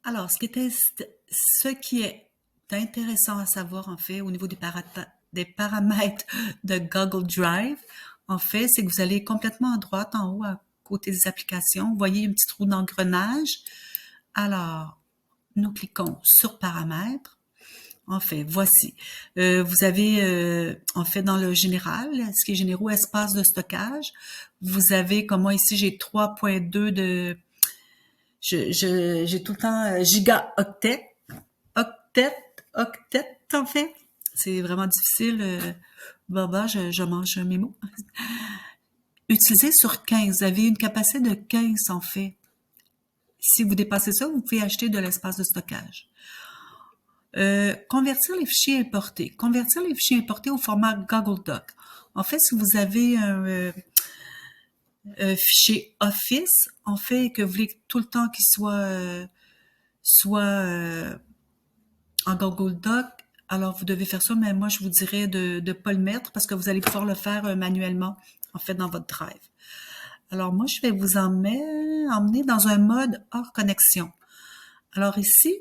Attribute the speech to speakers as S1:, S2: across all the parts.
S1: Alors, ce qui est intéressant à savoir, en fait, au niveau des paramètres de Google Drive, en fait, c'est que vous allez complètement à droite, en haut, à côté des applications. Vous voyez une petite roue d'engrenage. Alors, nous cliquons sur paramètres. En fait, voici. Vous avez, en fait, dans le général, ce qui est généraux, espace de stockage. Vous avez, comme moi ici, j'ai 3.2 de, j'ai tout le temps gigaoctet, octet, octet, en fait. C'est vraiment difficile. Baba, je mange mes mots. Utilisez sur 15. Vous avez une capacité de 15, en fait. Si vous dépassez ça, vous pouvez acheter de l'espace de stockage. Convertir les fichiers importés. Convertir les fichiers importés au format Google Doc. En fait, si vous avez un fichier Office, en fait, que vous voulez tout le temps qu'il soit en Google Doc, alors vous devez faire ça, mais moi, je vous dirais de ne pas le mettre parce que vous allez pouvoir le faire manuellement, en fait, dans votre Drive. Alors, moi, je vais vous emmener dans un mode hors connexion. Alors ici,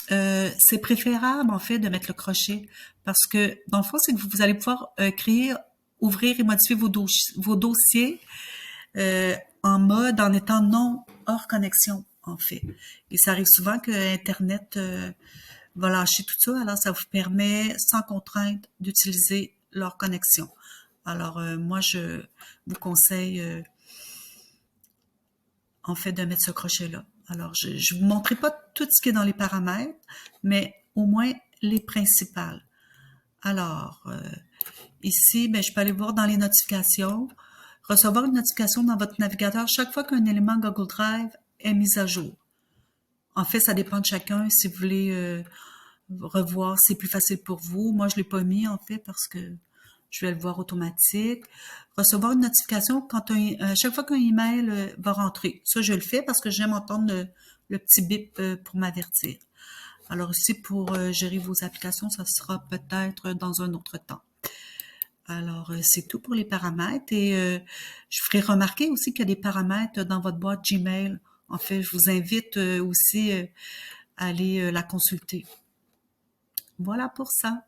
S1: c'est préférable, en fait, de mettre le crochet parce que, dans le fond, c'est que vous allez pouvoir créer, ouvrir et modifier vos dossiers en étant non hors connexion, en fait. Et ça arrive souvent que Internet va lâcher tout ça, alors ça vous permet, sans contrainte, d'utiliser leur connexion. Alors, moi, je vous conseille, en fait, de mettre ce crochet-là. Alors, je ne vous montrerai pas tout ce qui est dans les paramètres, mais au moins les principales. Alors, ici, ben, je peux aller voir dans les notifications, recevoir une notification dans votre navigateur chaque fois qu'un élément Google Drive est mis à jour. En fait, ça dépend de chacun. Si vous voulez revoir, c'est plus facile pour vous. Moi, je l'ai pas mis, en fait, parce que je vais le voir automatique. Recevoir une notification chaque fois qu'un email va rentrer. Ça, je le fais parce que j'aime entendre le petit bip pour m'avertir. Alors ici, pour gérer vos applications, ça sera peut-être dans un autre temps. Alors, c'est tout pour les paramètres et je ferai remarquer aussi qu'il y a des paramètres dans votre boîte Gmail. En fait, je vous invite aussi à aller la consulter. Voilà pour ça.